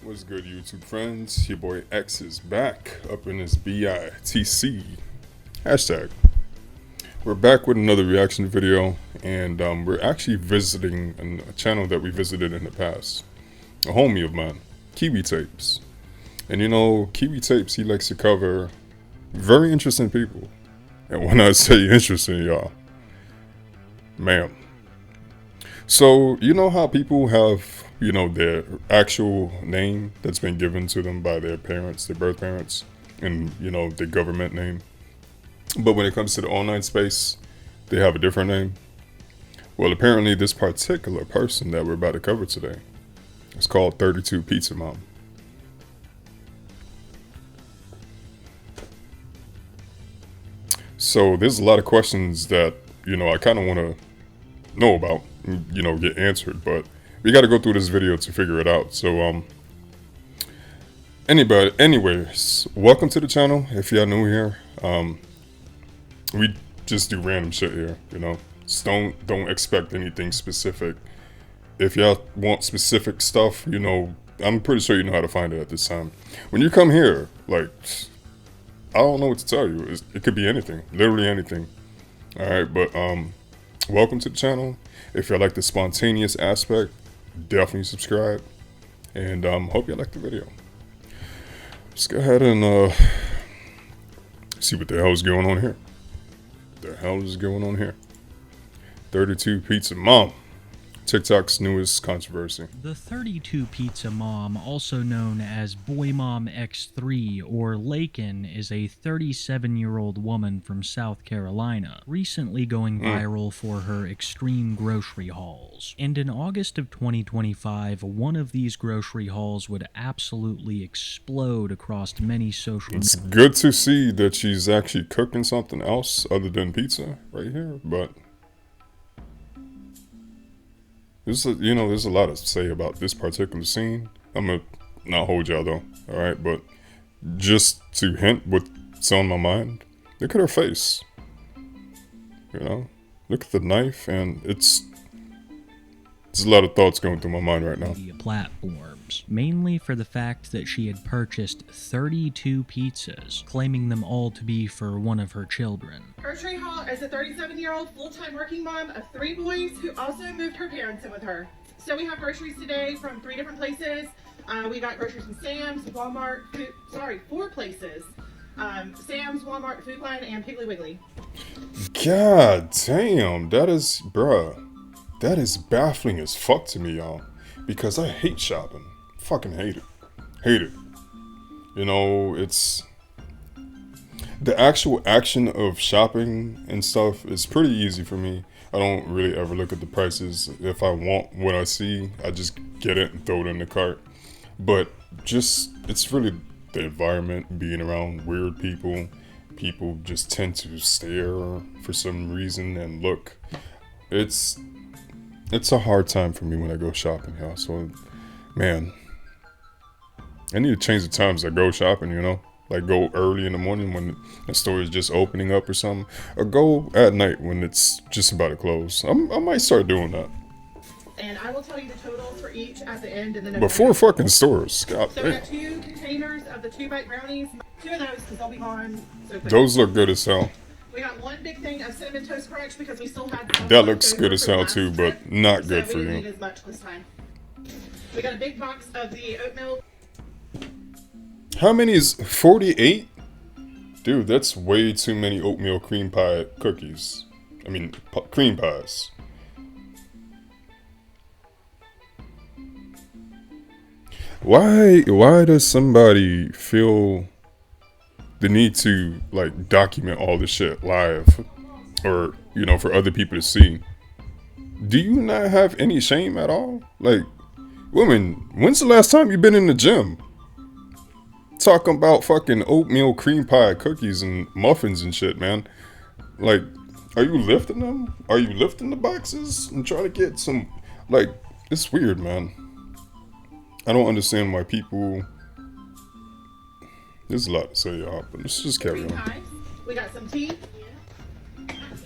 What's good, YouTube friends? Your boy X is back up in his BITC hashtag. We're back with another reaction video, and we're actually visiting a channel that we visited in the past. A homie of mine, Kiwi Tapes. And you know, Kiwi Tapes, he likes to cover very interesting people. And when I say interesting, y'all, ma'am. So, you know how people have, their actual name that's been given to them by their parents, their birth parents, and, the government name. But when it comes to the online space, they have a different name. Well, apparently this particular person that we're about to cover today is called 32 Pizza Mom. So there's a lot of questions that, I kind of want to know about, get answered, but we got to go through this video to figure it out. So anyways, welcome to the channel. If y'all new here, we just do random shit here, just don't expect anything specific. If y'all want specific stuff, I'm pretty sure you know how to find it at this time. When you come here, like, I don't know what to tell you. It could be anything, literally anything. All right, but welcome to the channel. If you like the spontaneous aspect, definitely subscribe, and hope you like the video. Let's go ahead and see what the hell is going on here. The hell is going on here? 32 Pizza Mom, TikTok's newest controversy. The 32 Pizza Mom, also known as Boy Mom X3 or Laken, is a 37-year-old woman from South Carolina, recently going viral for her extreme grocery hauls. And in August of 2025, one of these grocery hauls would absolutely explode across many social media. It's good to see that she's actually cooking something else other than pizza right here, but there's a lot to say about this particular scene. I'm gonna not hold y'all though, all right? But just to hint what's on my mind, look at her face. Look at the knife, and there's a lot of thoughts going through my mind right now. Platforms, mainly for the fact that she had purchased 32 pizzas, claiming them all to be for one of her children. Grocery haul as a 37-year-old full-time working mom of 3 boys who also moved her parents in with her. So we have groceries today from 3 different places. We got groceries from Sam's, Walmart, 4 places. Sam's, Walmart, Food Lion, and Piggly Wiggly. God damn, that is baffling as fuck to me, y'all. Because I hate shopping. Fucking hate it. Hate it. It's the actual action of shopping and stuff is pretty easy for me. I don't really ever look at the prices. If I want what I see, I just get it and throw it in the cart. But it's really the environment, being around weird people. People just tend to stare for some reason and look. It's a hard time for me when I go shopping, y'all. So, man, I need to change the times I go shopping, Like go early in the morning when the store is just opening up or something. Or go at night when it's just about to close. I might start doing that. And I will tell you the totals for each at the end. And then Before fucking stores. God so we damn. got 2 containers of the 2-bite brownies. 2 of those because they'll be gone so quick. Those look good as hell. We got 1 big thing of Cinnamon Toast Crunch because we still had some That looks left good over as from hell last too, trip. but not So good for we didn't you. need as much this time. We got a big box of the oatmeal. How many is 48? Dude, that's way too many oatmeal cream pie cookies. I mean, cream pies. Why does somebody feel the need to like document all this shit live or, for other people to see? Do you not have any shame at all? Like, women, when's the last time you've been in the gym? Talking about fucking oatmeal cream pie cookies and muffins and shit, man. Like, are you lifting them? Are you lifting the boxes and trying to get some, like, it's weird, man. I don't understand why people, there's a lot to say, y'all, but let's just carry on. Pies. We got some tea.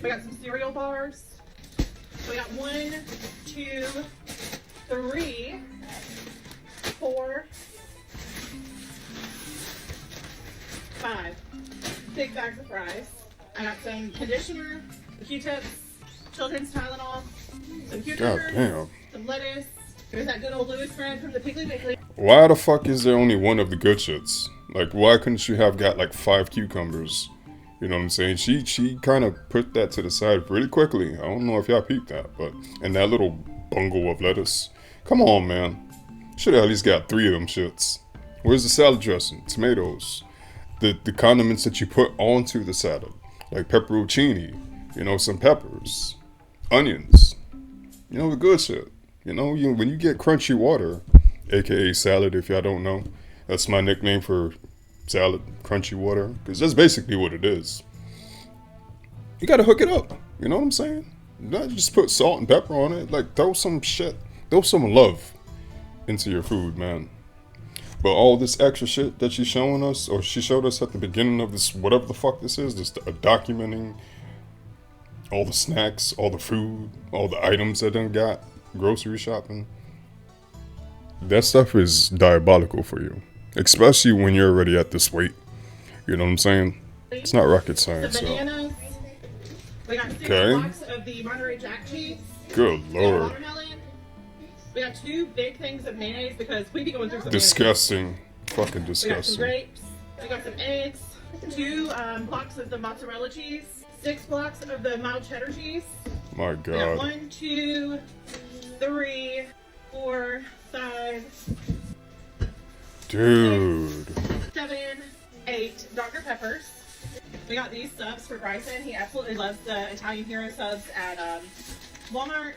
We got some cereal bars. We got 1, 2, 3, 4, 5 big bags of fries. I got some conditioner, Q-tips, children's Tylenol, some God cucumbers, damn. some lettuce. There's that good old Louis bread from the Piggly Wiggly. Why the fuck is there only one of the good shits? Like, why couldn't you have got like 5 cucumbers? You know what I'm saying? She kind of put that to the side pretty quickly. I don't know if y'all peeped that, but and that little bungle of lettuce. Come on, man. Should have at least got 3 of them shits. Where's the salad dressing? Tomatoes. The condiments that you put onto the salad. Like pepperoncini. You know, some peppers. Onions. You know, the good shit. You know, when you get crunchy water, aka salad if y'all don't know. That's my nickname for salad, crunchy water, because that's basically what it is. You gotta hook it up, you know what I'm saying? Not just put salt and pepper on it, like throw some love into your food, man. But all this extra shit that she's showing us, or she showed us at the beginning of this, whatever the fuck this is, this documenting all the snacks, all the food, all the items that done got, grocery shopping. That stuff is diabolical for you. Especially when you're already at this weight. You know what I'm saying? It's not rocket science, Some so. bananas. We got 6 Okay. blocks of the Monterey Jack cheese. Good We got lord. watermelon. We got 2 big things of mayonnaise because we be going through some Disgusting. Fucking mayonnaise. We got some disgusting. grapes. We got some eggs. 2 blocks of the mozzarella cheese. 6 blocks of the mild cheddar cheese. My We got god. 1, 2, 3, 4, 5, Dude. 7, 8 Dr. Peppers. We got these subs for Bryson. He absolutely loves the Italian Hero subs at Walmart.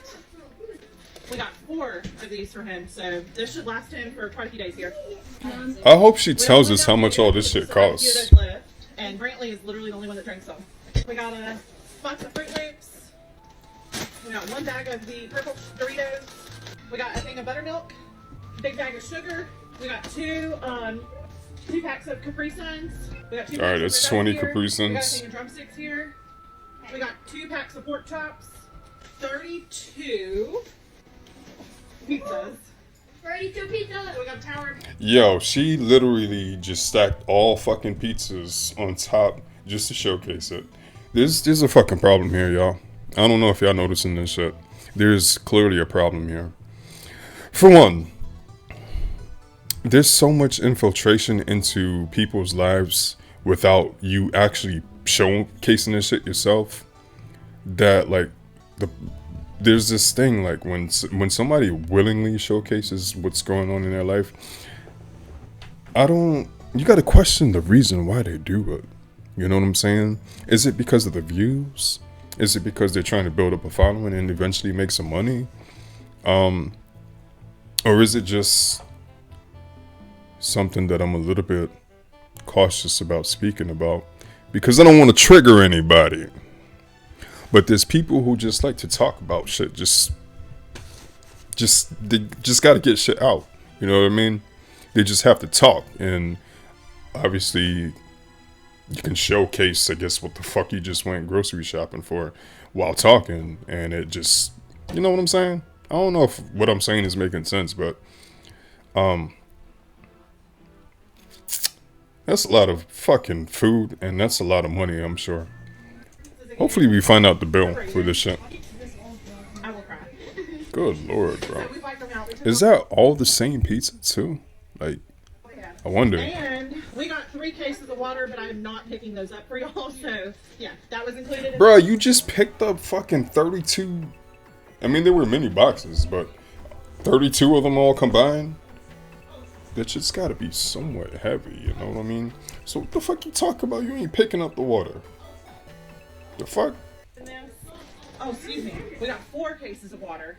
We got 4 of these for him, so this should last him for quite a few days here. I hope she We tells have us one how much down all here this for shit the Sonic costs. Youth Lift, and Brantley is literally the only one that drinks them. We got a box of Fruit Loops. We got 1 bag of the purple Doritos. We got a thing of buttermilk. Big bag of sugar. We got 2 packs of Capri Suns. We got 2 Alright, packs that's of 20 Red Dot Capri here. We got a Suns. thing of drumsticks here. We got 2 packs of pork chops. 32 pizzas. 32 pizzas. We got a tower. Yo, she literally just stacked all fucking pizzas on top just to showcase it. There's a fucking problem here, y'all. I don't know if y'all noticing this shit. There's clearly a problem here. For one, there's so much infiltration into people's lives without you actually showcasing this shit yourself. That like there's this thing like when somebody willingly showcases what's going on in their life, you got to question the reason why they do it. You know what I'm saying? Is it because of the views? Is it because they're trying to build up a following and eventually make some money? Or is it just something that I'm a little bit cautious about speaking about because I don't want to trigger anybody? But there's people who just like to talk about shit. They just got to get shit out. You know what I mean? They just have to talk, and obviously you can showcase, I guess, what the fuck you just went grocery shopping for while talking, and it just, you know what I'm saying? I don't know if what I'm saying is making sense, but that's a lot of fucking food, and that's a lot of money, I'm sure. Hopefully we find out the bill for this shit. I will cry. Good lord, bro. So we wiped them out. We took Is them- that all the same pizza too? Like, Yeah. I wonder. And we got 3 cases of water, but I'm not picking those up for y'all. So yeah, that was included. In Bro, you just picked up fucking 32. I mean, there were many boxes, but 32 of them all combined? That shit's gotta be somewhat heavy, you know what I mean? So what the fuck you talk about? You ain't picking up the water. The fuck? this. Oh, excuse me. We got 4 cases of water.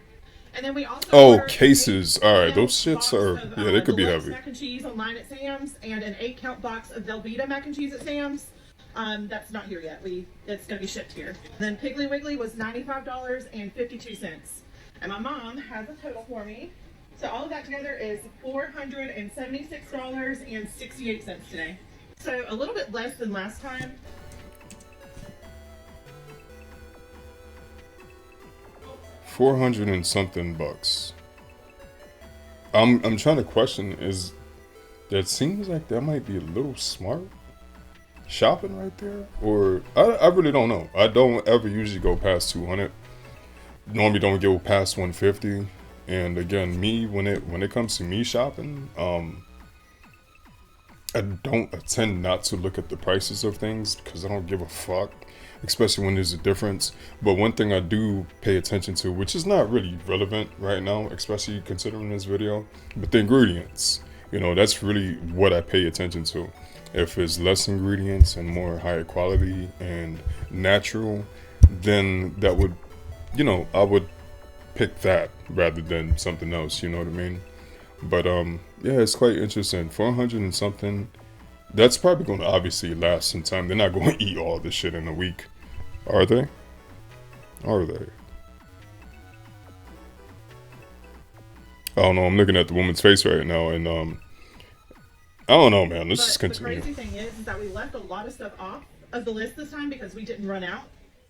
And then we also Oh, ordered cases. an Alright, 8-count those shits box are- of, yeah, they could be deluxe heavy. Mac and cheese online at Sam's, and an 8-count box of Velveeta mac and cheese at Sam's. That's not here yet. It's gonna be shipped here. Then Piggly Wiggly was $95.52, and my mom has a total for me. So all of that together is $476.68 today. So a little bit less than last time. $400 and something bucks. I'm trying to question, is that seems like that might be a little smart? shopping right there, or I really don't know. I don't ever usually go past 200. Normally don't go past 150. And again, me when it comes to me shopping, I tend not to look at the prices of things because I don't give a fuck, especially when there's a difference. But one thing I do pay attention to, which is not really relevant right now, especially considering this video, but the ingredients. You know, that's really what I pay attention to. If it's less ingredients and more higher quality and natural, then that would, you know, I would pick that rather than something else, you know what I mean? But yeah, it's quite interesting. 400 and something, that's probably going to obviously last some time. They're not going to eat all this shit in a week, are they? Are they? I don't know, I'm looking at the woman's face right now, and I don't know, man. Let's just But the continue. crazy thing is that we left a lot of stuff off of the list this time because we didn't run out.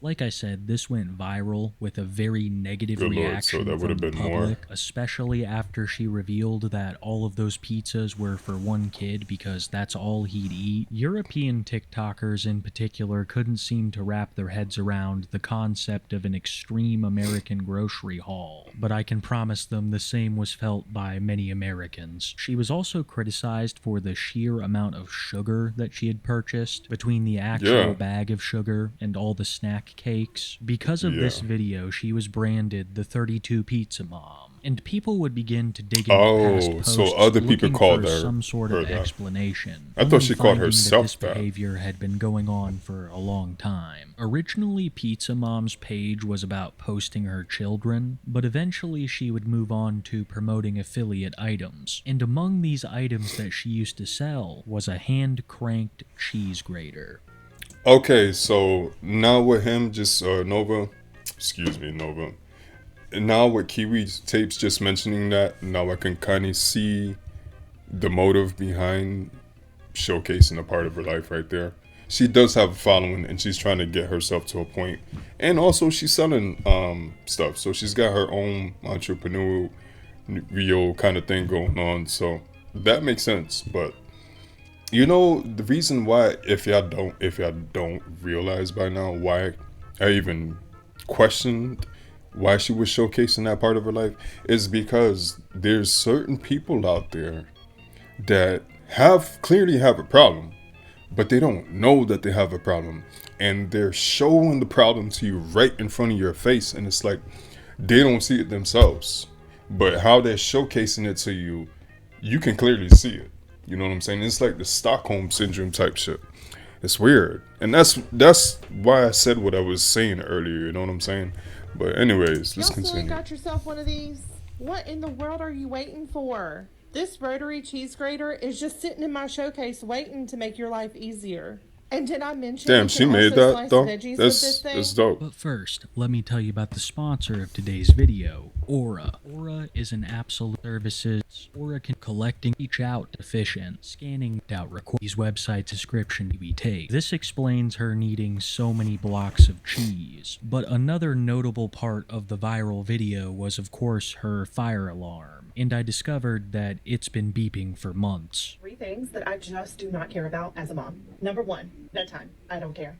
Like I said, this went viral with a very negative Good Lord, reaction so that from would've the been more. public, especially after she revealed that all of those pizzas were for one kid because that's all he'd eat. European TikTokers in particular couldn't seem to wrap their heads around the concept of an extreme American grocery haul, but I can promise them the same was felt by many Americans. She was also criticized for the sheer amount of sugar that she had purchased between the actual Yeah. bag of sugar and all the snack cakes. Because of this Yeah. video, she was branded the 32 Pizza Mom, and people would begin to dig into past Oh, posts so other people looking called for her some sort of that. explanation. I thought only she called finding that herself this that. behavior had been going on for a long time. Originally, Pizza Mom's page was about posting her children, but eventually she would move on to promoting affiliate items. And among these items that she used to sell was a hand-cranked cheese grater. Okay, so now with him just Nova, and now with Kiwi Tapes just mentioning that, now I can kind of see the motive behind showcasing a part of her life right there. She does have a following and she's trying to get herself to a point. And also she's selling stuff. So she's got her own entrepreneurial kind of thing going on. So that makes sense. But you know, the reason why, if y'all don't realize by now why I even questioned why she was showcasing that part of her life, is because there's certain people out there that clearly have a problem, but they don't know that they have a problem, and they're showing the problem to you right in front of your face, and it's like they don't see it themselves, but how they're showcasing it to you, you can clearly see it. You know what I'm saying? It's like the Stockholm syndrome type shit. It's weird, and that's why I said what I was saying earlier. You know what I'm saying? But anyways, let's Y'all still ain't continue. got yourself one of these? What in the world are you waiting for? This rotary cheese grater is just sitting in my showcase waiting to make your life easier. And did I mention Damn, you she can made also that slice though. veggies with this thing? That's dope. But first, let me tell you about the sponsor of today's video, Aura. Aura is an absolute services. Aura can collecting, reach out, efficient, scanning out record. These website description to be take. This explains her needing so many blocks of cheese. But another notable part of the viral video was of course her fire alarm. And I discovered that it's been beeping for months. 3 things that I just do not care about as a mom. Number 1, bedtime. I don't care.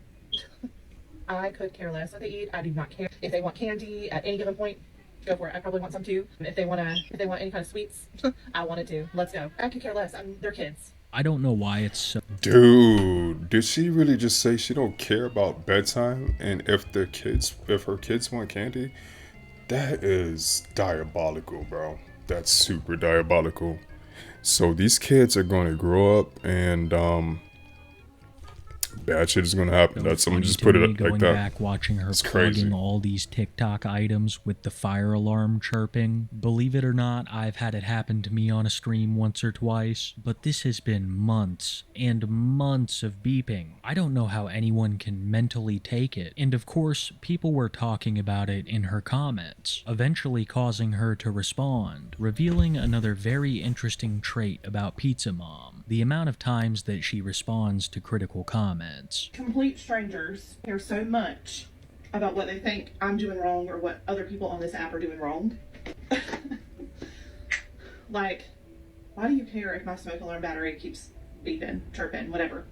I could care less what they eat. I do not care. If they want candy at any given point, go for it. I probably want some too. If they want any kind of sweets, I want it too. Let's go. I could care less. They're kids. I don't know why it's so Dude, did she really just say she don't care about bedtime? And if her kids want candy, that is diabolical, bro. That's super diabolical. So these kids are going to grow up and bad shit is going to happen. so That's I'm funny just to put me it going like that. back watching her It's plugging crazy. all these TikTok items with the fire alarm chirping. Believe it or not, I've had it happen to me on a stream once or twice, but this has been months and months of beeping. I don't know how anyone can mentally take it. And of course, people were talking about it in her comments, eventually causing her to respond, revealing another very interesting trait about Pizza Mom: the amount of times that she responds to critical comments. Complete strangers care so much about what they think I'm doing wrong or what other people on this app are doing wrong. Like, why do you care if my smoke alarm battery keeps beeping, chirping, whatever?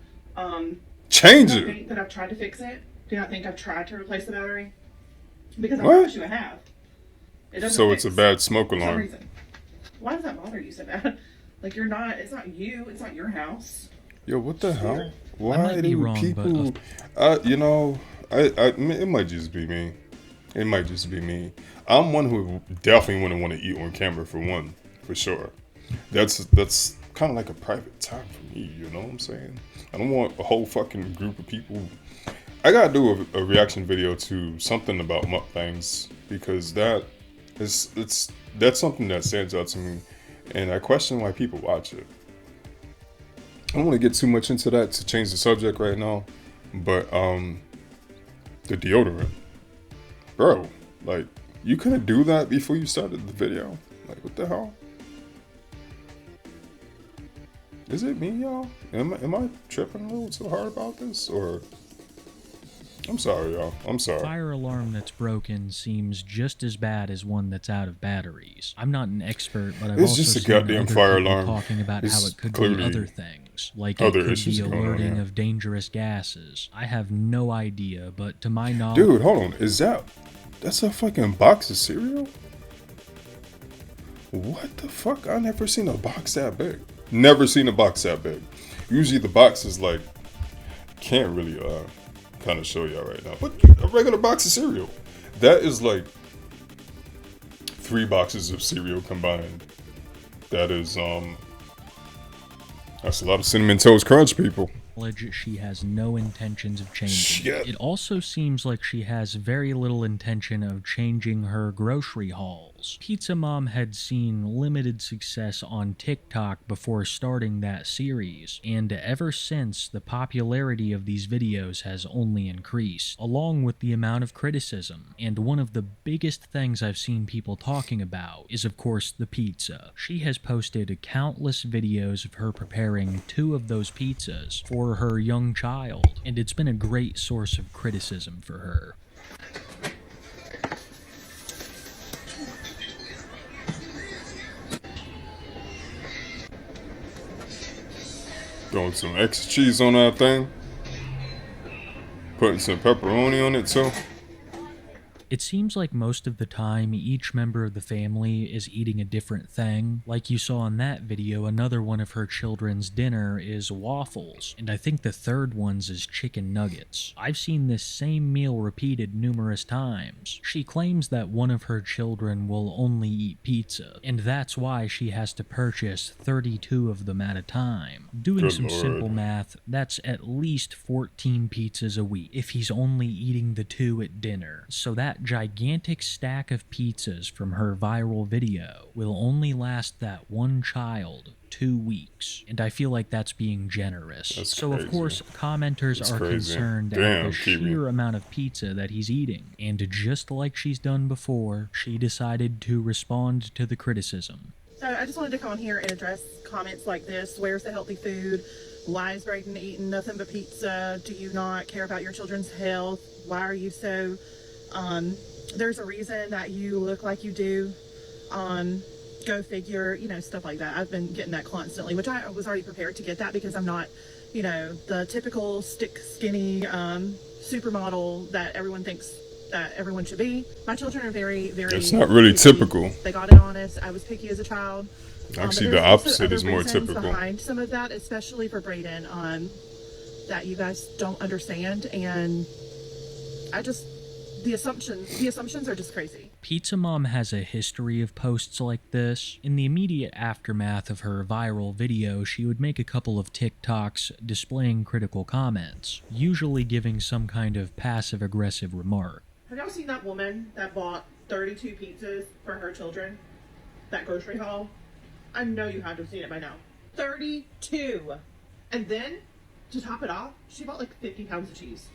Change Do not it. think that I've tried to fix it. Do not think I've tried to replace the battery. Because I What? promise you I have. It doesn't So it's a fix bad smoke for some alarm. reason. Why does that bother you so bad? Like you're not, it's not you, it's not your house. Yo, what the hell? I Why might be do wrong, people? You know, it might just be me. It might just be me. I'm one who definitely wouldn't want to eat on camera for one, for sure. That's kind of like a private time for me. You know what I'm saying? I don't want a whole fucking group of people. I gotta do a reaction video to something about mukbangs because that's something that stands out to me, and I question why people watch it. I don't want to get too much into that to change the subject right now, but the deodorant, bro, like you couldn't do that before you started the video. Like what the hell? Is it me, y'all? Am I tripping a little too hard about this, or? I'm sorry, y'all. I'm sorry. Fire alarm that's broken seems just as bad as one that's out of batteries. I'm not an expert, but I've It's also just a seen goddamn other fire people alarm. talking about how It's it could be clearly other things, like it other could issues be going on, alerting yeah. of dangerous gases. I have no idea, but to my knowledge, Dude, hold on. That's a fucking box of cereal? What the fuck? I never seen a box that big. Never seen a box that big. Usually the box is like, can't really kind of show y'all right now, but a regular box of cereal. That is like 3 boxes of cereal combined. That is that's a lot of Cinnamon Toast Crunch, people. she has no intentions of changing. Shit. It also seems like she has very little intention of changing her grocery hauls. Pizza Mom had seen limited success on TikTok before starting that series, and ever since, the popularity of these videos has only increased, along with the amount of criticism. And one of the biggest things I've seen people talking about is, of course, the pizza. She has posted countless videos of her preparing 2 of those pizzas for her young child, and it's been a great source of criticism for her. Throwing some extra cheese on that thing. Putting some pepperoni on it too. It seems like most of the time, each member of the family is eating a different thing. Like you saw in that video, another one of her children's dinner is waffles, and I think the third one's is chicken nuggets. I've seen this same meal repeated numerous times. She claims that one of her children will only eat pizza, and that's why she has to purchase 32 of them at a time. Doing Good some Lord. simple math, that's at least 14 pizzas a week if he's only eating the 2 at dinner. So that gigantic stack of pizzas from her viral video will only last that one child 2 weeks, and I feel like that's being generous. That's so crazy. of course, commenters That's are crazy. concerned Damn, at the Kiwi. sheer amount of pizza that he's eating, and just like she's done before, she decided to respond to the criticism. So I just wanted to come on here and address comments like this. Where's the healthy food? Why is Braden eating nothing but pizza? Do you not care about your children's health? Why are you so, there's a reason that you look like you do. Go figure, stuff like that. I've been getting that constantly, which I was already prepared to get that because I'm not, the typical stick skinny supermodel that everyone thinks that everyone should be. My children are very, very. It's not really picky. typical. They got it honest. I was picky as a child. Actually, But the there's also opposite other is more reasons typical. behind some of that, especially for Braden, that you guys don't understand, and the assumptions are just crazy. Pizza Mom has a history of posts like this. In the immediate aftermath of her viral video, she would make a couple of TikToks displaying critical comments, usually giving some kind of passive-aggressive remark. Have y'all seen that woman that bought 32 pizzas for her children? That grocery haul? I know you have to have seen it by now. 32! And then, to top it off, she bought like 50 pounds of cheese.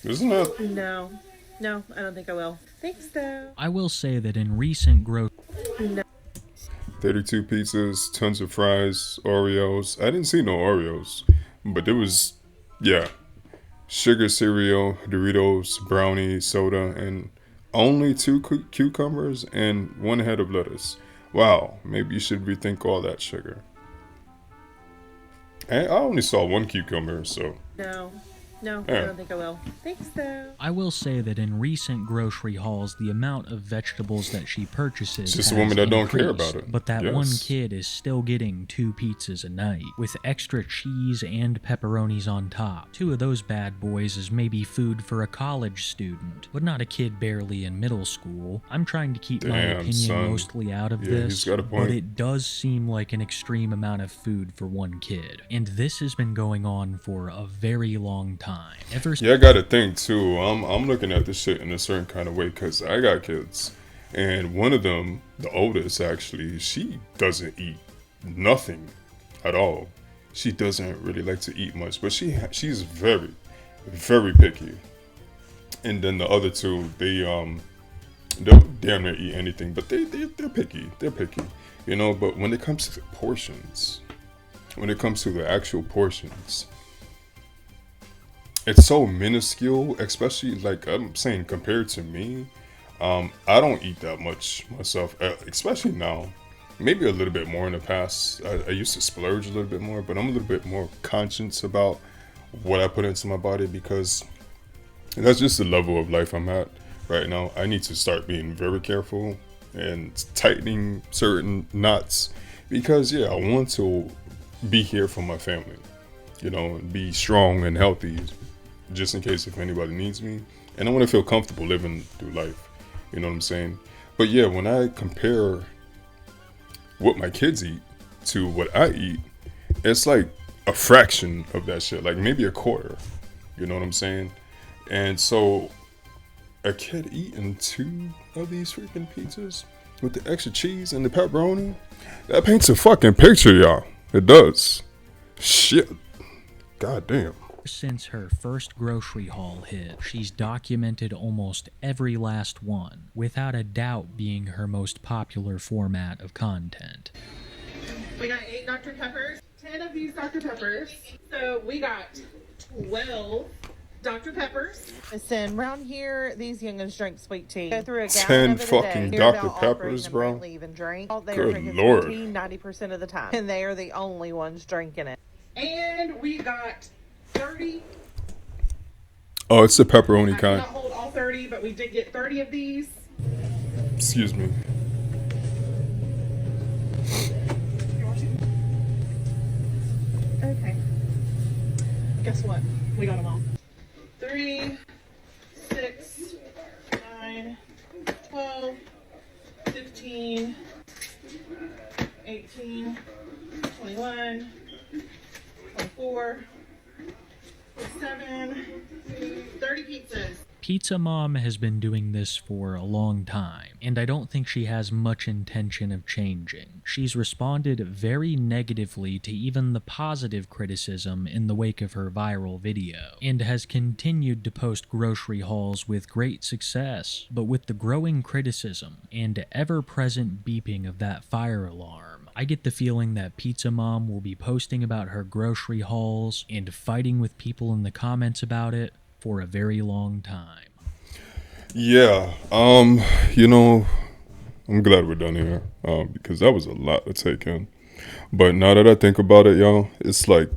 Isn't that? No, I don't think I will. Thanks though. I will say that in recent growth, 32 pizzas, tons of fries, Oreos. I didn't see no Oreos, but there was, yeah, sugar cereal, Doritos, brownie, soda, and only 2 cucumbers and 1 head of lettuce. Wow, maybe you should rethink all that sugar. And I only saw one cucumber, so No, I Yeah. don't think I will. Thanks, though. I will say that in recent grocery hauls, the amount of vegetables that she purchases It's just a has woman that don't care increased, about it. but that one Yes. kid is still getting 2 pizzas a night, with extra cheese and pepperonis on top. 2 of those bad boys is maybe food for a college student, but not a kid barely in middle school. I'm trying to keep my Damn, opinion son. mostly out of Yeah, this, he's got a but point. it does seem like an extreme amount of food for one kid, and this has been going on for a very long time. Yeah, I gotta think too. I'm looking at this shit in a certain kind of way because I got kids, and one of them, the oldest actually, she doesn't eat nothing at all. She doesn't really like to eat much, but she's very, very picky. And then the other two, they'll damn near eat anything, but they're picky. They're picky, you know. But when it comes to the portions, when it comes to the actual portions, it's so minuscule, especially like I'm saying compared to me. I don't eat that much myself, especially now. Maybe a little bit more in the past. I used to splurge a little bit more, but I'm a little bit more conscious about what I put into my body because that's just the level of life I'm at right now. I need to start being very careful and tightening certain knots because, yeah, I want to be here for my family, you know, and be strong and healthy just in case if anybody needs me. And I want to feel comfortable living through life, you know what I'm saying? But yeah, when I compare what my kids eat to what I eat, it's like a fraction of that shit, like maybe a quarter, you know what I'm saying? And so a kid eating 2 of these freaking pizzas with the extra cheese and the pepperoni, that paints a fucking picture, y'all. It does. Shit. God damn. Since her first grocery haul hit, she's documented almost every last one, without a doubt being her most popular format of content. We got 8 Dr. Peppers, 10 of these Dr. Peppers. So we got 12 Dr. Peppers. Listen, around here, these youngins drink sweet tea. Go through a 10 gallon of it a day. fucking Hear Dr. about Peppers, operating them bro. Brantley even drink. They Good are drinking Lord. sweet tea 90% of the time. And they are the only ones drinking it. And we got 30. Oh, it's the pepperoni I kind. cannot hold all 30, but we did get 30 of these. Excuse me. Okay. Guess what? We got them all. 3, 6, 9, 12, 15, 18, 21, 24, 27, 30 pizzas. Pizza Mom has been doing this for a long time, and I don't think she has much intention of changing. She's responded very negatively to even the positive criticism in the wake of her viral video, and has continued to post grocery hauls with great success. But with the growing criticism and ever-present beeping of that fire alarm, I get the feeling that Pizza Mom will be posting about her grocery hauls and fighting with people in the comments about it for a very long time. Yeah, you know, I'm glad we're done here, because that was a lot to take in. But now that I think about it, y'all, it's like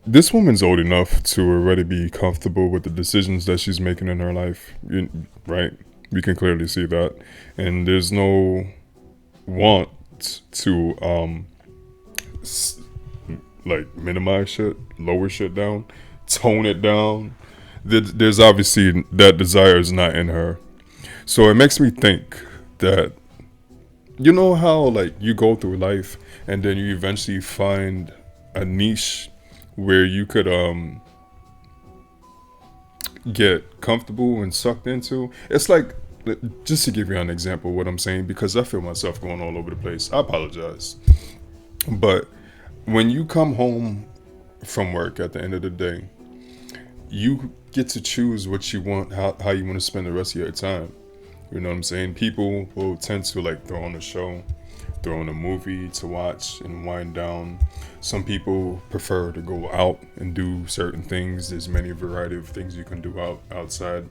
this woman's old enough to already be comfortable with the decisions that she's making in her life, right? We can clearly see that, and there's no want to like minimize shit, lower shit down, tone it down. There's obviously that desire is not in her. So it makes me think that, you know how like you go through life and then you eventually find a niche where you could get comfortable and sucked into. It's like, just to give you an example of what I'm saying, because I feel myself going all over the place. I apologize. But when you come home from work at the end of the day, you get to choose what you want, how you want to spend the rest of your time. You know what I'm saying? People will tend to like throw on a show, throw on a movie to watch and wind down. Some people prefer to go out and do certain things. There's many variety of things you can do outside.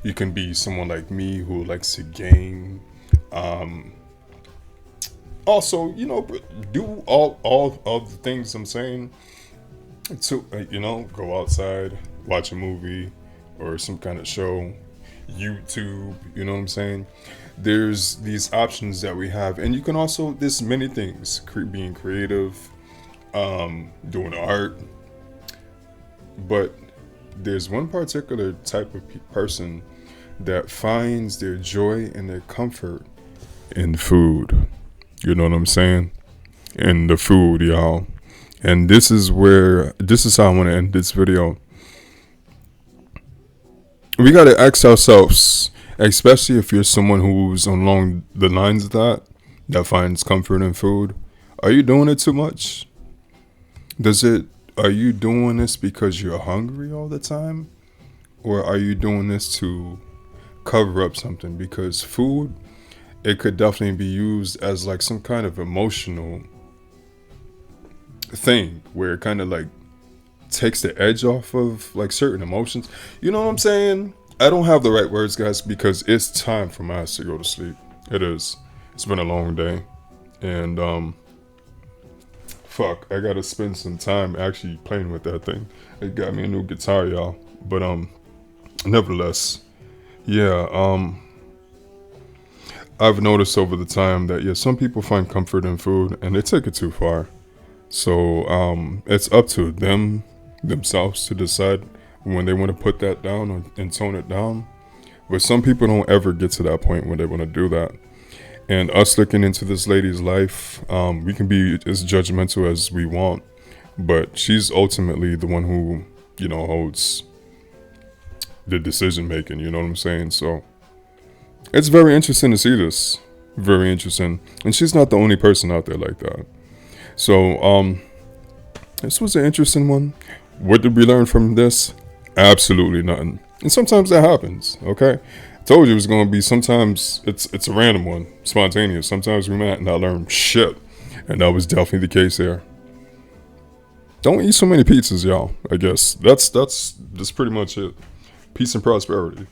You can be someone like me who likes to game. also, you know, do all the things I'm saying to, you know, go outside, watch a movie or some kind of show, YouTube, you know what I'm saying? There's these options that we have, and you can also, there's many things, being creative, doing art, but there's one particular type of person that finds their joy and their comfort in food. You know what I'm saying? In the food, y'all. And this is how I want to end this video. We got to ask ourselves, especially if you're someone who's along the lines of that finds comfort in food, are you doing it too much? Are you doing this because you're hungry all the time? Or are you doing this to cover up something? Because food, it could definitely be used as like some kind of emotional thing where it kind of like takes the edge off of like certain emotions. You know what I'm saying? I don't have the right words, guys, because it's time for my ass to go to sleep. It is. It's been a long day. And fuck, I gotta spend some time actually playing with that thing. It got me a new guitar, y'all. But nevertheless, yeah, I've noticed over the time that, yeah, some people find comfort in food and they take it too far. So it's up to themselves to decide when they want to put that down and tone it down. But some people don't ever get to that point when they want to do that. And us looking into this lady's life, we can be as judgmental as we want, but she's ultimately the one who, you know, holds the decision making, you know what I'm saying? So it's very interesting to see this. Very interesting. And she's not the only person out there like that. So this was an interesting one. What did we learn from this? Absolutely nothing. And sometimes that happens, okay? I told you it was going to be, sometimes it's a random one, spontaneous. Sometimes we might not learn shit. And that was definitely the case here. Don't eat so many pizzas, y'all, I guess. That's pretty much it. Peace and prosperity.